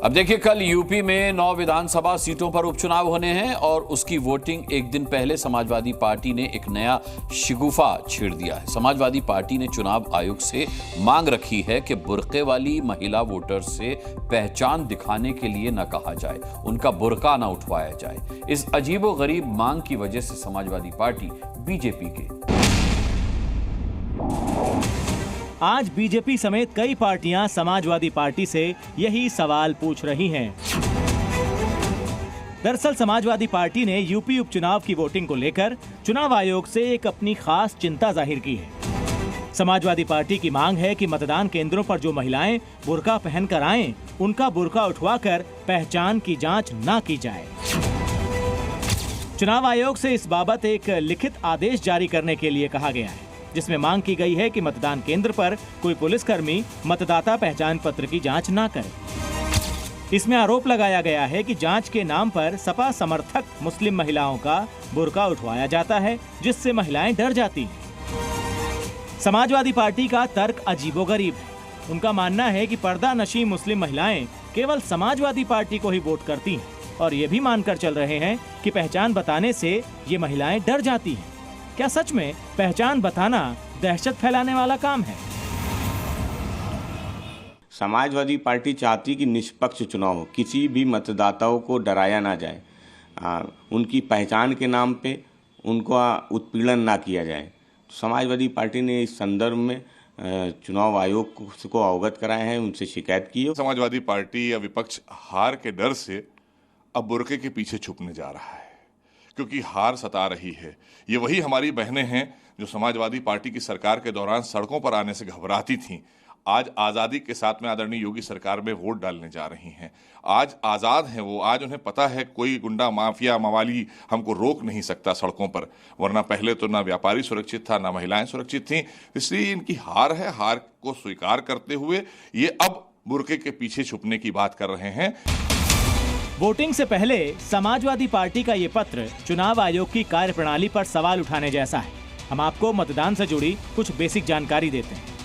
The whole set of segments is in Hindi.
अब देखिए, कल यूपी में 9 विधानसभा सीटों पर उपचुनाव होने हैं और उसकी वोटिंग एक दिन पहले समाजवादी पार्टी ने एक नया शिगुफा छेड़ दिया है। समाजवादी पार्टी ने चुनाव आयोग से मांग रखी है कि बुर्के वाली महिला वोटर से पहचान दिखाने के लिए न कहा जाए, उनका बुर्का न उठवाया जाए। इस अजीबोगरीब मांग की वजह से समाजवादी पार्टी बीजेपी के आज बीजेपी समेत कई पार्टियां समाजवादी पार्टी से यही सवाल पूछ रही हैं। दरअसल समाजवादी पार्टी ने यूपी उपचुनाव की वोटिंग को लेकर चुनाव आयोग से एक अपनी खास चिंता जाहिर की है। समाजवादी पार्टी की मांग है कि मतदान केंद्रों पर जो महिलाएं बुर्का पहनकर आएं, उनका बुर्का उठवाकर पहचान की जांच न की जाए। चुनाव आयोग से इस बाबत एक लिखित आदेश जारी करने के लिए कहा गया है, जिसमें मांग की गई है कि मतदान केंद्र पर कोई पुलिसकर्मी मतदाता पहचान पत्र की जांच न करे। इसमें आरोप लगाया गया है कि जांच के नाम पर सपा समर्थक मुस्लिम महिलाओं का बुर्का उठवाया जाता है, जिससे महिलाएं डर जाती हैं। समाजवादी पार्टी का तर्क अजीबोगरीब है। उनका मानना है कि पर्दा नशी मुस्लिम महिलाएं केवल समाजवादी पार्टी को ही वोट करती हैं और ये भी मानकर चल रहे हैं कि पहचान बताने से ये महिलाएं डर जाती हैं। क्या सच में पहचान बताना दहशत फैलाने वाला काम है? समाजवादी पार्टी चाहती कि निष्पक्ष चुनाव हो, किसी भी मतदाताओं को डराया ना जाए, उनकी पहचान के नाम पे उनको उत्पीड़न ना किया जाए। समाजवादी पार्टी ने इस संदर्भ में चुनाव आयोग को अवगत कराया है, उनसे शिकायत की है। समाजवादी पार्टी या विपक्ष हार के डर से अब बुर्के के पीछे छुपने जा रहा है, क्योंकि हार सता रही है। ये वही हमारी बहनें हैं जो समाजवादी पार्टी की सरकार के दौरान सड़कों पर आने से घबराती थीं। आज आज़ादी के साथ में आदरणीय योगी सरकार में वोट डालने जा रही हैं। आज आज़ाद हैं वो, आज उन्हें पता है कोई गुंडा माफिया मवाली हमको रोक नहीं सकता सड़कों पर, वरना पहले तो ना व्यापारी सुरक्षित था, ना महिलाएं सुरक्षित थीं। इसलिए इनकी हार है, हार को स्वीकार करते हुए ये अब बुर्के के पीछे छुपने की बात कर रहे हैं। वोटिंग से पहले समाजवादी पार्टी का ये पत्र चुनाव आयोग की कार्यप्रणाली पर सवाल उठाने जैसा है। हम आपको मतदान से जुड़ी कुछ बेसिक जानकारी देते हैं।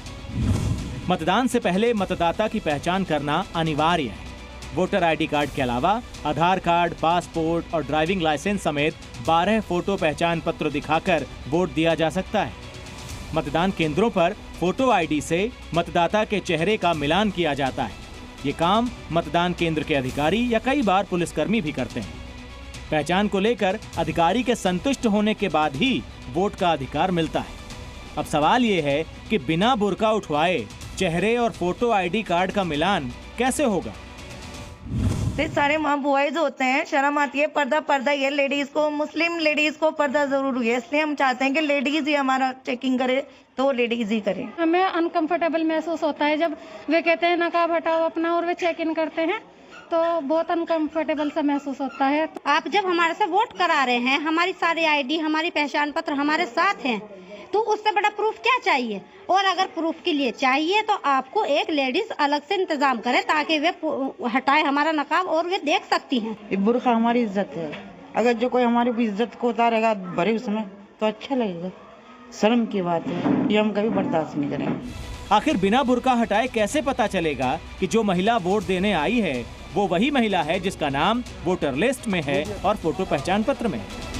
मतदान से पहले मतदाता की पहचान करना अनिवार्य है। वोटर आईडी कार्ड के अलावा आधार कार्ड, पासपोर्ट और ड्राइविंग लाइसेंस समेत 12 फोटो पहचान पत्र दिखाकर वोट दिया जा सकता है। मतदान केंद्रों पर फोटो आईडी से मतदाता के चेहरे का मिलान किया जाता है। ये काम मतदान केंद्र के अधिकारी या कई बार पुलिसकर्मी भी करते हैं। पहचान को लेकर अधिकारी के संतुष्ट होने के बाद ही वोट का अधिकार मिलता है। अब सवाल ये है कि बिना बुर्का उठवाए चेहरे और फोटो आईडी कार्ड का मिलान कैसे होगा? सारे माँ बुआई जो होते हैं, शर्म आती है। पर्दा ये लेडीज को, मुस्लिम लेडीज को पर्दा जरूर है, इसलिए हम चाहते हैं कि लेडीज ही हमारा चेकिंग करे, तो लेडीज ही करें। हमें अनकंफर्टेबल महसूस होता है जब वे कहते हैं नकाब हटाओ अपना और वे चेक इन करते हैं, तो बहुत अनकंफर्टेबल सा महसूस होता है। आप जब हमारे से वोट करा रहे हैं, हमारी सारी आईडी, हमारी पहचान पत्र हमारे साथ हैं, तो उससे बड़ा प्रूफ क्या चाहिए? और अगर प्रूफ के लिए चाहिए तो आपको एक लेडीज अलग से इंतजाम करे ताकि वे हटाए हमारा नकाब और वे देख सकती हैं। बुर्का हमारी इज्जत है, अगर जो कोई हमारी इज्जत को उतारेगा भरे उसमें तो अच्छा लगेगा। शर्म की बात है, ये हम कभी बर्दाश्त नहीं करेंगे। आखिर बिना बुर्का हटाए कैसे पता चलेगा कि जो महिला वोट देने आई है वो वही महिला है जिसका नाम वोटर लिस्ट में है और फोटो पहचान पत्र में है?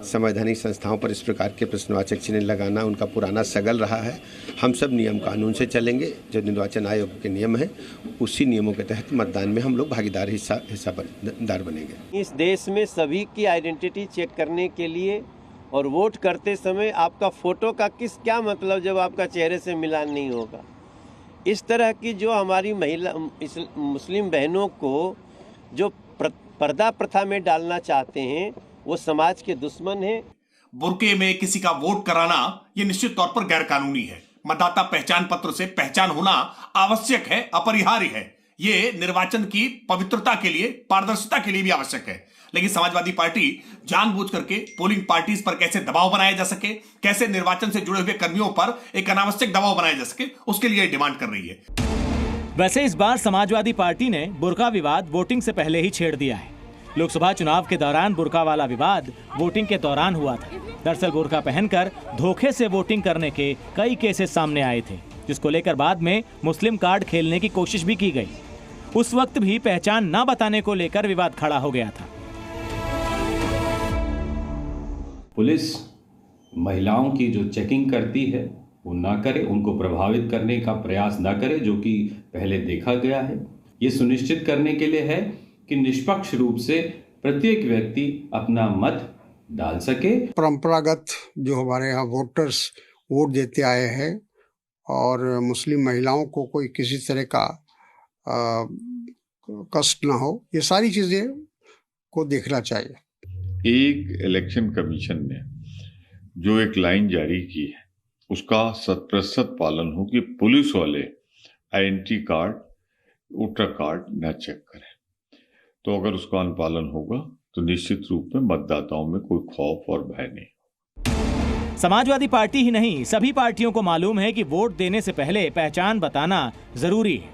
संवैधानिक संस्थाओं पर इस प्रकार के प्रश्नवाचक चिन्ह लगाना उनका पुराना सगल रहा है। हम सब नियम कानून से चलेंगे, जो निर्वाचन आयोग के नियम है उसी नियमों के तहत मतदान में हम लोग भागीदार हिस्सादार बनेंगे। इस देश में सभी की आइडेंटिटी चेक करने के लिए और वोट करते समय आपका फोटो का क्या मतलब जब आपका चेहरे से मिलान नहीं होगा। इस तरह की जो हमारी महिला मुस्लिम बहनों को जो पर्दा प्रथा में डालना चाहते हैं वो समाज के दुश्मन हैं। बुर्के में किसी का वोट कराना ये निश्चित तौर पर गैर कानूनी है। मतदाता पहचान पत्र से पहचान होना आवश्यक है, अपरिहार्य है। ये निर्वाचन की पवित्रता के लिए, पारदर्शिता के लिए भी आवश्यक है। लेकिन समाजवादी पार्टी जानबूझ करके पोलिंग पार्टीज पर कैसे दबाव बनाया जा सके, कैसे निर्वाचन से जुड़े हुए कर्मियों पर एक अनावश्यक दबाव बनाया जा सके, उसके लिए डिमांड कर रही है। वैसे इस बार समाजवादी पार्टी ने बुर्का विवाद वोटिंग से पहले ही छेड़ दिया है। लोकसभा चुनाव के दौरान बुर्का वाला विवाद वोटिंग के दौरान हुआ था। दरअसल बुर्का पहनकर धोखे से वोटिंग करने के कई केसेस सामने आए थे। जिसको लेकर बाद में मुस्लिम कार्ड खेलने की कोशिश भी की गई। उस वक्त भी पहचान न बताने को लेकर विवाद खड़ा हो गया था। पुलिस महिलाओं की जो चेकिंग करती है वो ना करे, उनको प्रभावित करने का प्रयास ना करे, जो कि पहले देखा गया है। ये सुनिश्चित करने के लिए है कि निष्पक्ष रूप से प्रत्येक व्यक्ति अपना मत डाल सके। परंपरागत जो हमारे यहाँ वोटर्स वोट देते आए हैं और मुस्लिम महिलाओं को कोई किसी तरह का कष्ट ना हो, ये सारी चीजें को देखना चाहिए। एक इलेक्शन कमीशन ने जो एक लाइन जारी की है उसका 100% पालन हो कि पुलिस वाले आइडेंटिटी कार्ड, वोटर कार्ड न चेक करें। तो अगर उसका अनुपालन होगा तो निश्चित रूप में मतदाताओं में कोई खौफ और भय नहीं। समाजवादी पार्टी ही नहीं, सभी पार्टियों को मालूम है कि वोट देने से पहले पहचान बताना जरूरी है,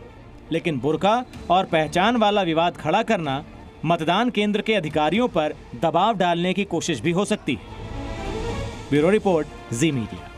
लेकिन बुर्का और पहचान वाला विवाद खड़ा करना मतदान केंद्र के अधिकारियों पर दबाव डालने की कोशिश भी हो सकती है। ब्यूरो रिपोर्ट, जी मीडिया।